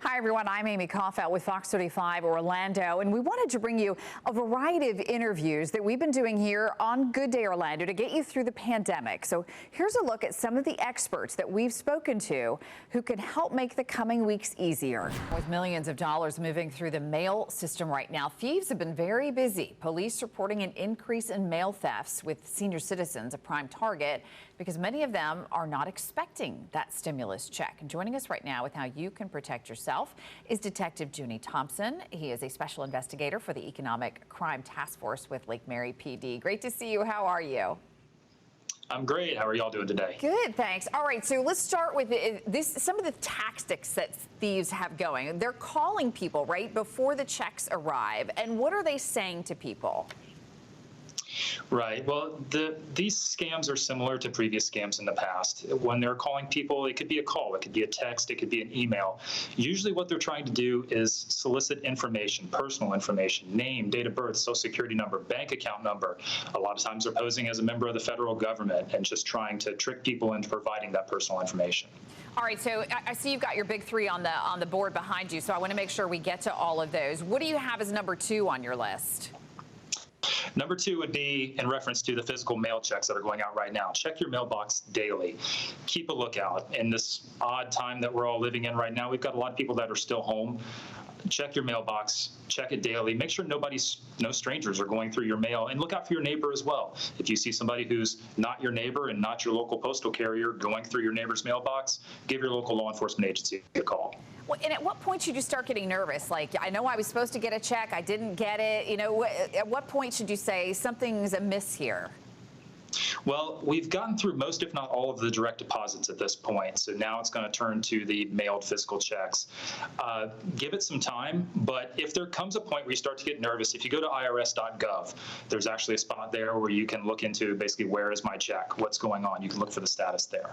Hi, everyone. I'm Amy Kaufeld with Fox 35 Orlando, and we wanted to bring you a variety of interviews that we've been doing here on Good Day Orlando to get you through the pandemic. So here's a look at some of the experts that we've spoken to who can help make the coming weeks easier. With millions of dollars moving through the mail system right now, thieves have been very busy. Police reporting an increase in mail thefts, with senior citizens a prime target because many of them are not expecting that stimulus check. And joining us right now with how you can protect yourself is Detective Junie Thompson. He is a special investigator for the Economic Crime Task Force with Lake Mary PD. Great to see you. How are you? I'm great. How are y'all doing today? Good, thanks. All right, so let's start with some of the tactics that thieves have going. They're calling people right before the checks arrive. And what are they saying to people? Right. Well, these scams are similar to previous scams in the past. When they're calling people, it could be a call, it could be a text, it could be an email. Usually what they're trying to do is solicit information, personal information, name, date of birth, social security number, bank account number. A lot of times they're posing as a member of the federal government and just trying to trick people into providing that personal information. All right, so I see you've got your big three on the board behind you, so I want to make sure we get to all of those. What do you have as number 2 on your list? Number 2 would be in reference to the physical mail checks that are going out right now. Check your mailbox daily. Keep a lookout. In this odd time that we're all living in right now, we've got a lot of people that are still home. Check your mailbox, check it daily. Make sure no strangers are going through your mail, and look out for your neighbor as well. If you see somebody who's not your neighbor and not your local postal carrier going through your neighbor's mailbox, give your local law enforcement agency a call. Well, and at what point should you start getting nervous? Like, I know I was supposed to get a check, I didn't get it. You know, at what point should you say something's amiss here? Well, we've gotten through most, if not all, of the direct deposits at this point. So now it's going to turn to the mailed physical checks. Give it some time, but if there comes a point where you start to get nervous, if you go to irs.gov, there's actually a spot there where you can look into basically where is my check, what's going on. You can look for the status there.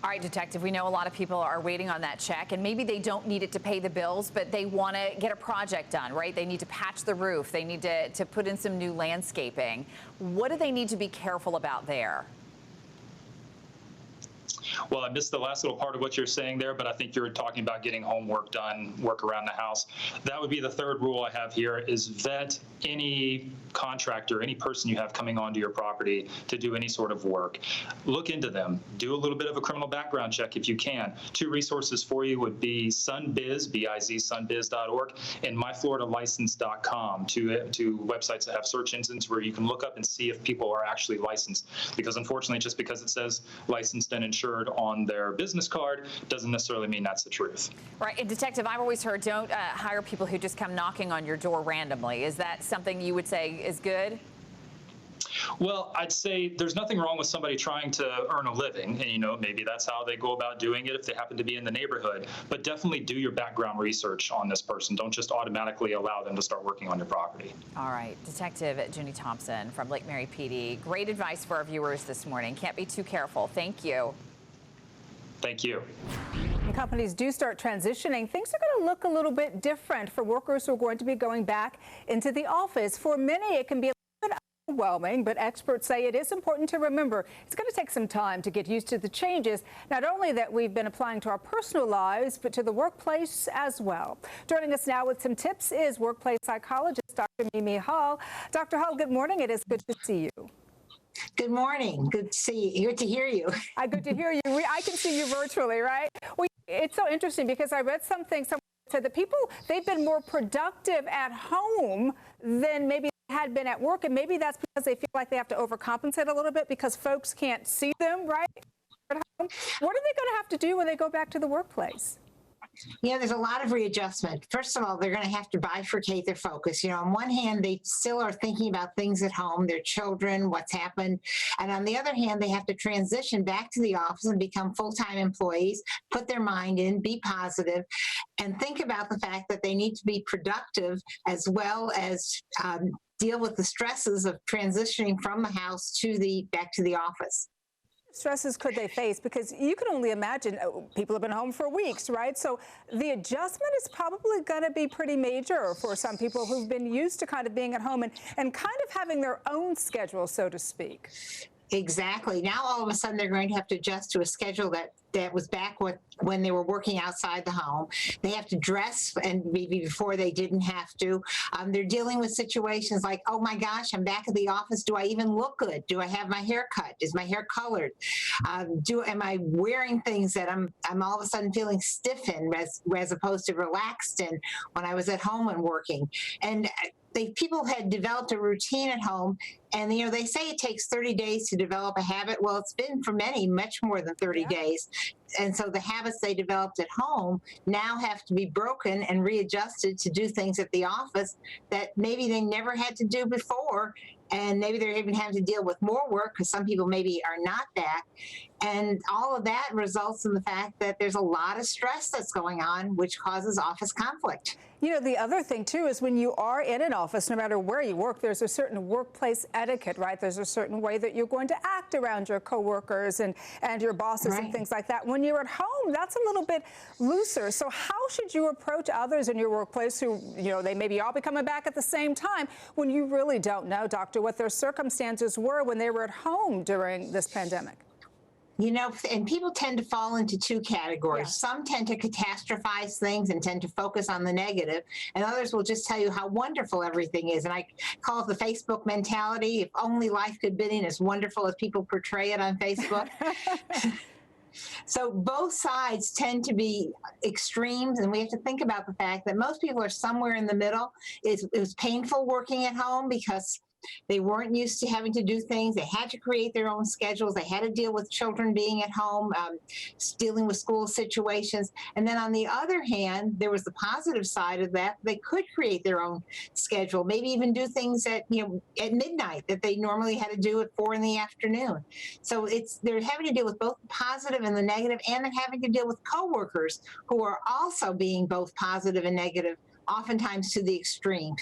All right, Detective, we know a lot of people are waiting on that check, and maybe they don't need it to pay the bills, but they want to get a project done, right? They need to patch the roof. They need to put in some new landscaping. What do they need to be careful about there? Well, I missed the last little part of what you're saying there, but I think you're talking about getting homework done, work around the house. That would be the third rule I have here, is vet any contractor, any person you have coming onto your property to do any sort of work. Look into them. Do a little bit of a criminal background check if you can. 2 resources for you would be Sunbiz, B-I-Z, sunbiz.org, and myfloridalicense.com, two websites that have search engines where you can look up and see if people are actually licensed. Because unfortunately, just because it says licensed and insured on their business card doesn't necessarily mean that's the truth. Right. And Detective, I've always heard don't hire people who just come knocking on your door randomly. Is that something you would say is good? Well, I'd say there's nothing wrong with somebody trying to earn a living, and maybe that's how they go about doing it if they happen to be in the neighborhood. But definitely do your background research on this person. Don't just automatically allow them to start working on your property. All right, Detective Junie Thompson from Lake Mary PD. Great advice for our viewers this morning. Can't be too careful. Thank you. Thank you. When companies do start transitioning, things are going to look a little bit different for workers who are going to be going back into the office. For many, it can be a little bit overwhelming, but experts say it is important to remember it's going to take some time to get used to the changes, not only that we've been applying to our personal lives, but to the workplace as well. Joining us now with some tips is workplace psychologist Dr. Mimi Hall. Dr. Hall, good morning. It is good to see you. Good morning. Good to see you. Good to hear you. Good to hear you. I can see you virtually, right? Well, it's so interesting because I read something somewhere that said that people, they've been more productive at home than maybe they had been at work. And maybe that's because they feel like they have to overcompensate a little bit because folks can't see them, right? At home. What are they going to have to do when they go back to the workplace? Yeah, there's a lot of readjustment. First of all, they're going to have to bifurcate their focus. On one hand, they still are thinking about things at home, their children, what's happened. And on the other hand, they have to transition back to the office and become full-time employees, put their mind in, be positive, and think about the fact that they need to be productive as well as deal with the stresses of transitioning from the house to back to the office. Stresses could they face? Because you can only imagine people have been home for weeks, right? So the adjustment is probably going to be pretty major for some people who've been used to kind of being at home and kind of having their own schedule, so to speak. Exactly. Now all of a sudden they're going to have to adjust to a schedule that that was back when they were working outside the home. They have to dress, and maybe before they didn't have to. They're dealing with situations like, oh my gosh, I'm back at the office. Do I even look good? Do I have my hair cut? Is my hair colored? Am I wearing things that I'm all of a sudden feeling stiff in as opposed to relaxed in when I was at home and working? And people had developed a routine at home, and they say it takes 30 days to develop a habit. Well, it's been for many much more than 30 days. And so the habits they developed at home now have to be broken and readjusted to do things at the office that maybe they never had to do before. And maybe they're even having to deal with more work because some people maybe are not back. And all of that results in the fact that there's a lot of stress that's going on, which causes office conflict. The other thing, too, is when you are in an office, no matter where you work, there's a certain workplace etiquette, right? There's a certain way that you're going to act around your coworkers and your bosses and things like that. When you're at home, that's a little bit looser. So how should you approach others in your workplace who, they maybe all be coming back at the same time when you really don't know, doctor, what their circumstances were when they were at home during this pandemic? And people tend to fall into two categories. Yeah. Some tend to catastrophize things and tend to focus on the negative, and others will just tell you how wonderful everything is. And I call it the Facebook mentality. If only life could be as wonderful as people portray it on Facebook. So both sides tend to be extremes, and we have to think about the fact that most people are somewhere in the middle. It was painful working at home because they weren't used to having to do things. They had to create their own schedules. They had to deal with children being at home, dealing with school situations. And then on the other hand, there was the positive side of that. They could create their own schedule, maybe even do things at midnight that they normally had to do at 4 in the afternoon. So they're having to deal with both the positive and the negative, and they're having to deal with coworkers who are also being both positive and negative, oftentimes to the extreme.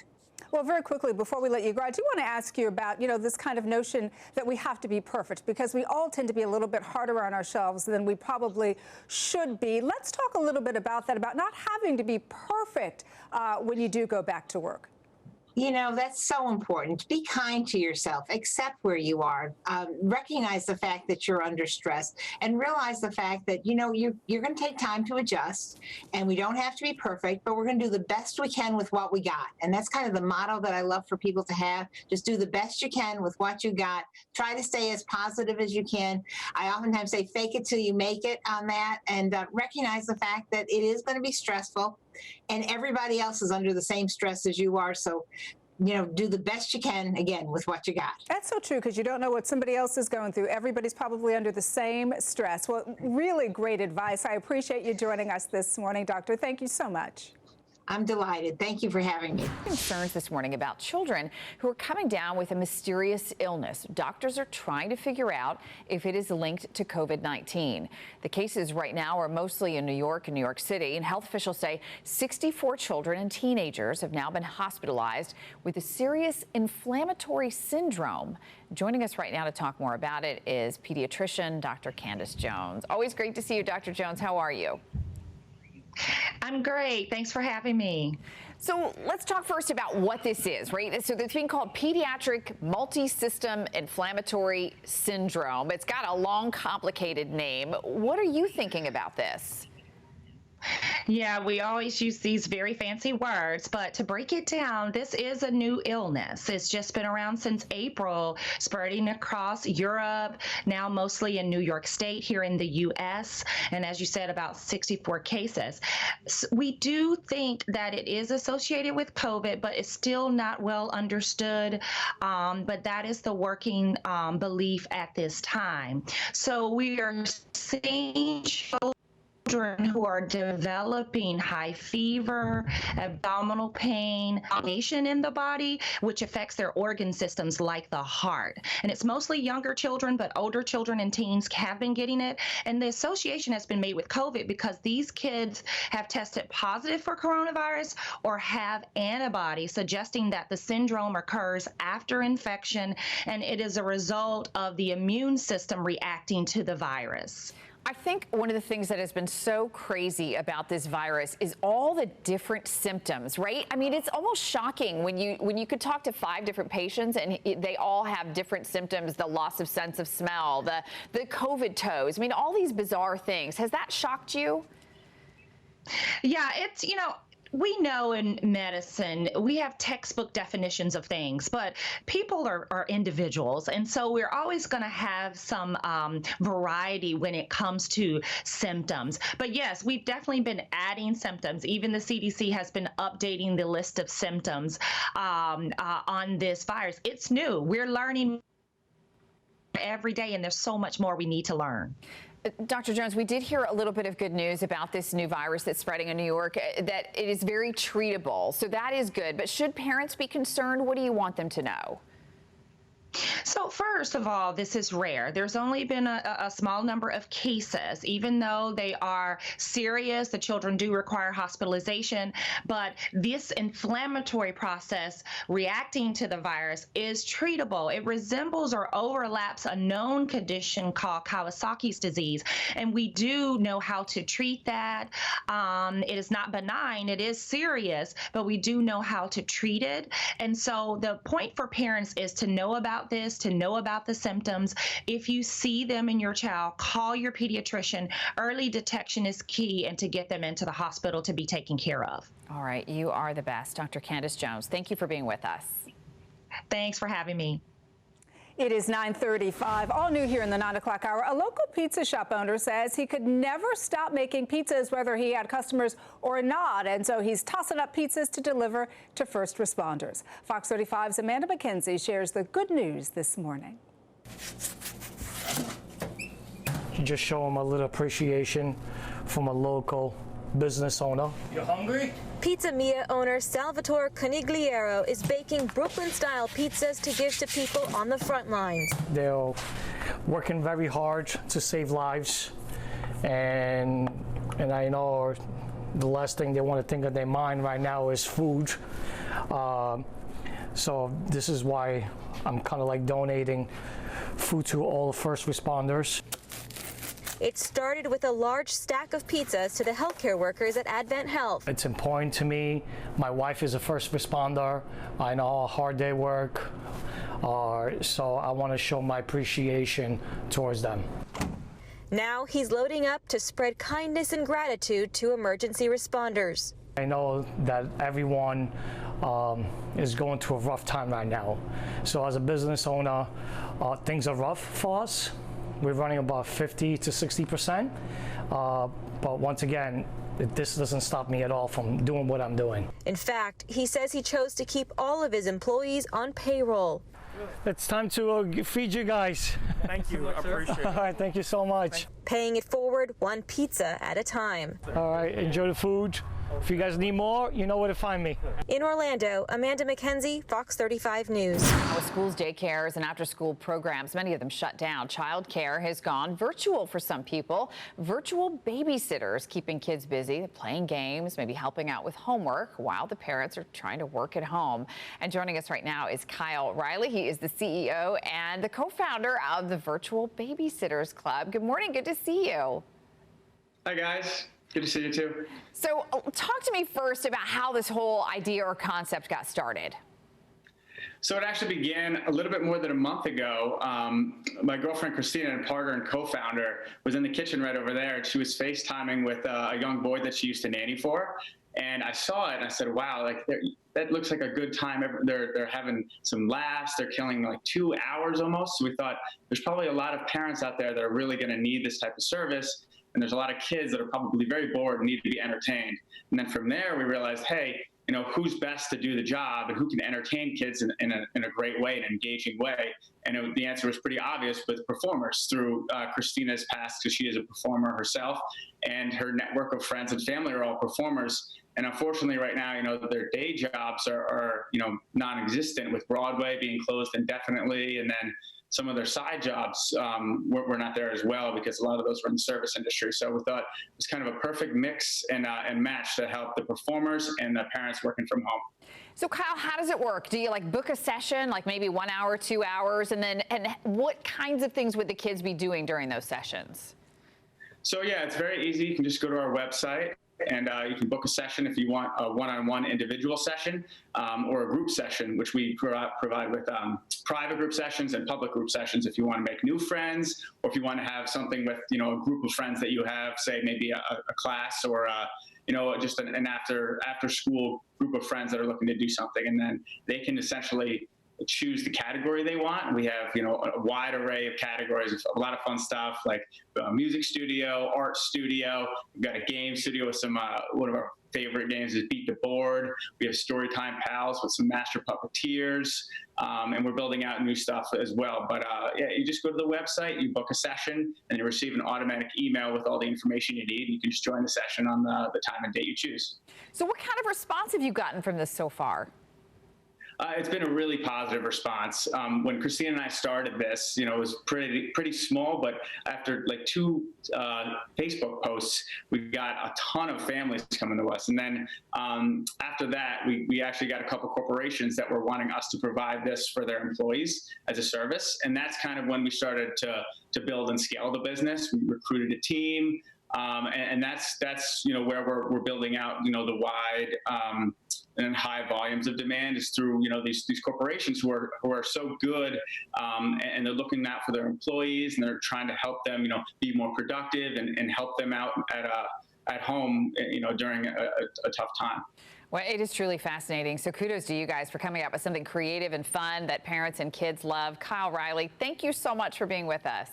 Well, very quickly, before we let you go, I do want to ask you about, this kind of notion that we have to be perfect, because we all tend to be a little bit harder on ourselves than we probably should be. Let's talk a little bit about that, about not having to be perfect when you do go back to work. That's so important. Be kind to yourself. Accept where you are. Recognize the fact that you're under stress, and realize the fact that, you're going to take time to adjust, and we don't have to be perfect, but we're going to do the best we can with what we got. And that's kind of the motto that I love for people to have. Just do the best you can with what you got. Try to stay as positive as you can. I oftentimes say fake it till you make it on that, and recognize the fact that it is going to be stressful, and everybody else is under the same stress as you are. So, do the best you can, again, with what you got. That's so true, because you don't know what somebody else is going through. Everybody's probably under the same stress. Well, really great advice. I appreciate you joining us this morning, Doctor. Thank you so much. I'm delighted. Thank you for having me. Concerns this morning about children who are coming down with a mysterious illness. Doctors are trying to figure out if it is linked to COVID-19. The cases right now are mostly in New York and New York City, and health officials say 64 children and teenagers have now been hospitalized with a serious inflammatory syndrome. Joining us right now to talk more about it is pediatrician Dr. Candace Jones. Always great to see you, Dr. Jones. How are you? I'm great. Thanks for having me. So let's talk first about what this is, right? So it's being called pediatric multi-system inflammatory syndrome. It's got a long, complicated name. What are you thinking about this? Yeah, we always use these very fancy words, but to break it down, this is a new illness. It's just been around since April, spreading across Europe, now mostly in New York State here in the U.S., and as you said, about 64 cases. So we do think that it is associated with COVID, but it's still not well understood, but that is the working belief at this time. So we are seeing children who are developing high fever, abdominal pain, inflammation in the body, which affects their organ systems like the heart. And it's mostly younger children, but older children and teens have been getting it. And the association has been made with COVID because these kids have tested positive for coronavirus or have antibodies, suggesting that the syndrome occurs after infection, and it is a result of the immune system reacting to the virus. I think one of the things that has been so crazy about this virus is all the different symptoms, right? I mean, it's almost shocking when you could talk to 5 different patients and they all have different symptoms, the loss of sense of smell, the COVID toes. I mean, all these bizarre things. Has that shocked you? Yeah, it's, we know in medicine, we have textbook definitions of things, but people are individuals. And so we're always going to have some variety when it comes to symptoms. But yes, we've definitely been adding symptoms. Even the CDC has been updating the list of symptoms on this virus. It's new. We're learning every day, and there's so much more we need to learn. Dr. Jones, we did hear a little bit of good news about this new virus that's spreading in New York, that it is very treatable. So that is good. But should parents be concerned? What do you want them to know? So first of all, this is rare. There's only been a small number of cases, even though they are serious. The children do require hospitalization, but this inflammatory process reacting to the virus is treatable. It resembles or overlaps a known condition called Kawasaki's disease, and we do know how to treat that. It is not benign. It is serious, but we do know how to treat it. And so the point for parents is to know about this, to know about the symptoms. If you see them in your child, call your pediatrician. Early detection is key, and to get them into the hospital to be taken care of. All right, you are the best. Dr. Candace Jones, thank you for being with us. Thanks for having me. It is 9:35, all new here in the 9 o'clock hour. A local pizza shop owner says he could never stop making pizzas whether he had customers or not, and so he's tossing up pizzas to deliver to first responders. Fox 35's Amanda McKenzie shares the good news this morning. You just show them a little appreciation from a local business owner. You hungry? Pizza Mia owner Salvatore Conigliero is baking Brooklyn-style pizzas to give to people on the front lines. They're working very hard to save lives, and I know the last thing they want to think of their mind right now is food. So this is why I'm kind of like donating food to all the first responders. It started with a large stack of pizzas to the healthcare workers at Advent Health. It's important to me. My wife is a first responder. I know how hard they work. So I want to show my appreciation towards them. Now he's loading up to spread kindness and gratitude to emergency responders. I know that everyone is going through a rough time right now. So as a business owner, things are rough for us. We're running about 50 to 60%. But once again, this doesn't stop me at all from doing what I'm doing. In fact, he says he chose to keep all of his employees on payroll. It's time to feed you guys. Thank you. I appreciate it. All right, thank you so much. Paying it forward one pizza at a time. All right, enjoy the food. If you guys need more, you know where to find me. In Orlando, Amanda McKenzie, Fox 35 News. With schools, daycares, and after-school programs, many of them shut down. Child care has gone virtual for some people. Virtual babysitters keeping kids busy, playing games, maybe helping out with homework while the parents are trying to work at home. And joining us right now is Kyle Riley. He is the CEO and the co-founder of the Virtual Babysitters Club. Good morning. Good to see you. Hi, guys. Good to see you, too. So talk to me first about how this whole idea or concept got started. So it actually began a little bit more than a month ago. My girlfriend, Christina, and partner and co-founder, was in the kitchen right over there, and she was FaceTiming with a young boy that she used to nanny for. And I saw it, and I said, wow, like that looks like a good time. They're having some laughs. They're killing like 2 hours almost. So we thought there's probably a lot of parents out there that are really going to need this type of service. And there's a lot of kids that are probably very bored and need to be entertained. And then from there, we realized, hey, you know, who's best to do the job and who can entertain kids in a great way, an engaging way? And the answer was pretty obvious with performers through Christina's past, because she is a performer herself, and her network of friends and family are all performers. And unfortunately, right now, you know, their day jobs are you know, non-existent, with Broadway being closed indefinitely, and then some of their side jobs were not there as well, because a lot of those were in the service industry. So we thought it was kind of a perfect mix and match to help the performers and the parents working from home. So Kyle, how does it work? Do you like book a session, like maybe 1 hour, 2 hours, and what kinds of things would the kids be doing during those sessions? So yeah, it's very easy. You can just go to our website and you can book a session if you want a one-on-one individual session or a group session, which we provide with private group sessions and public group sessions if you want to make new friends, or if you want to have something with, you know, a group of friends that you have, say maybe a class or you know, just an after school group of friends that are looking to do something, and then they can essentially choose the category they want. We have, you know, a wide array of categories, a lot of fun stuff like music studio, art studio. We've got a game studio with some, one of our favorite games is Beat the Board. We have Storytime Pals with some master puppeteers, and we're building out new stuff as well. But yeah, you just go to the website, you book a session, and you receive an automatic email with all the information you need. You can just join the session on the time and date you choose. So what kind of response have you gotten from this so far? It's been a really positive response. When Christina and I started this, you know, it was pretty small, but after like 2 Facebook posts, we got a ton of families coming to us. And then after that, we actually got a couple corporations that were wanting us to provide this for their employees as a service. And that's kind of when we started to build and scale the business. We recruited a team. And that's you know, where we're building out, you know, the wide and high volumes of demand is through, you know, these corporations who are so good, and they're looking out for their employees, and they're trying to help them, you know, be more productive and help them out at home, you know, during a tough time. Well, it is truly fascinating. So kudos to you guys for coming up with something creative and fun that parents and kids love. Kyle Riley, thank you so much for being with us.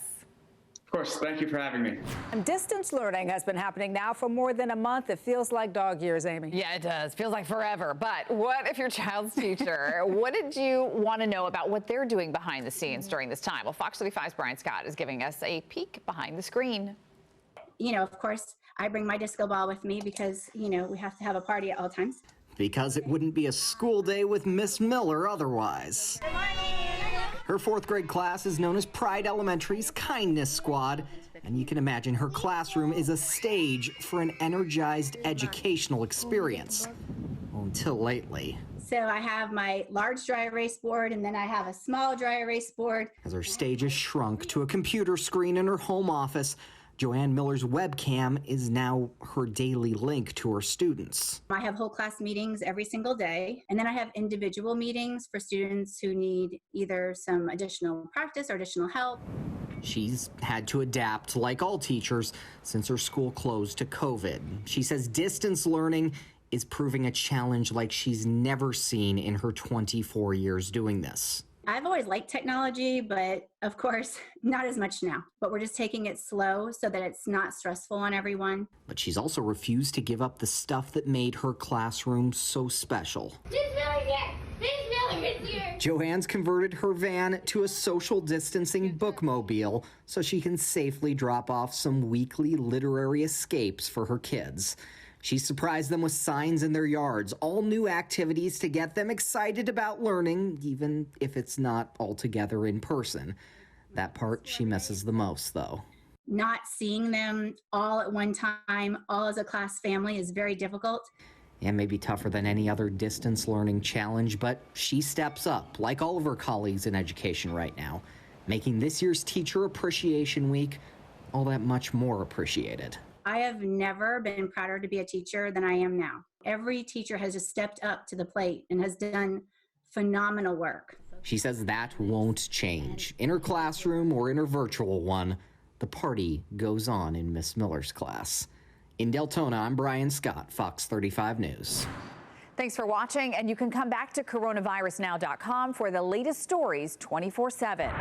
Of course, thank you for having me. And distance learning has been happening now for more than a month. It feels like dog years, Amy. Yeah, it does. Feels like forever. But what if your child's teacher? What did you want to know about what they're doing behind the scenes during this time? Well, Fox 35's Brian Scott is giving us a peek behind the screen. You know, of course, I bring my disco ball with me because, you know, we have to have a party at all times. Because it wouldn't be a school day with Miss Miller otherwise. Good morning. Her 4th grade class is known as Pride Elementary's Kindness Squad, and you can imagine her classroom is a stage for an energized educational experience. Well, until lately. So I have my large dry erase board, and then I have a small dry erase board. As her stage is shrunk to a computer screen in her home office, Joanne Miller's webcam is now her daily link to her students. I have whole class meetings every single day, and then I have individual meetings for students who need either some additional practice or additional help. She's had to adapt, like all teachers, since her school closed to COVID. She says distance learning is proving a challenge like she's never seen in her 24 years doing this. I've always liked technology, but of course, not as much now. But we're just taking it slow so that it's not stressful on everyone. But she's also refused to give up the stuff that made her classroom so special. Joanne's converted her van to a social distancing bookmobile so she can safely drop off some weekly literary escapes for her kids. She surprised them with signs in their yards, all new activities to get them excited about learning, even if it's not altogether in person. That part she misses the most, though. Not seeing them all at one time, all as a class family, is very difficult. And maybe tougher than any other distance learning challenge, but she steps up, like all of her colleagues in education right now, making this year's Teacher Appreciation Week all that much more appreciated. I have never been prouder to be a teacher than I am now. Every teacher has just stepped up to the plate and has done phenomenal work. She says that won't change. In her classroom or in her virtual one, the party goes on in Miss Miller's class. In Deltona, I'm Brian Scott, Fox 35 News. Thanks for watching, and you can come back to coronavirusnow.com for the latest stories 24/7.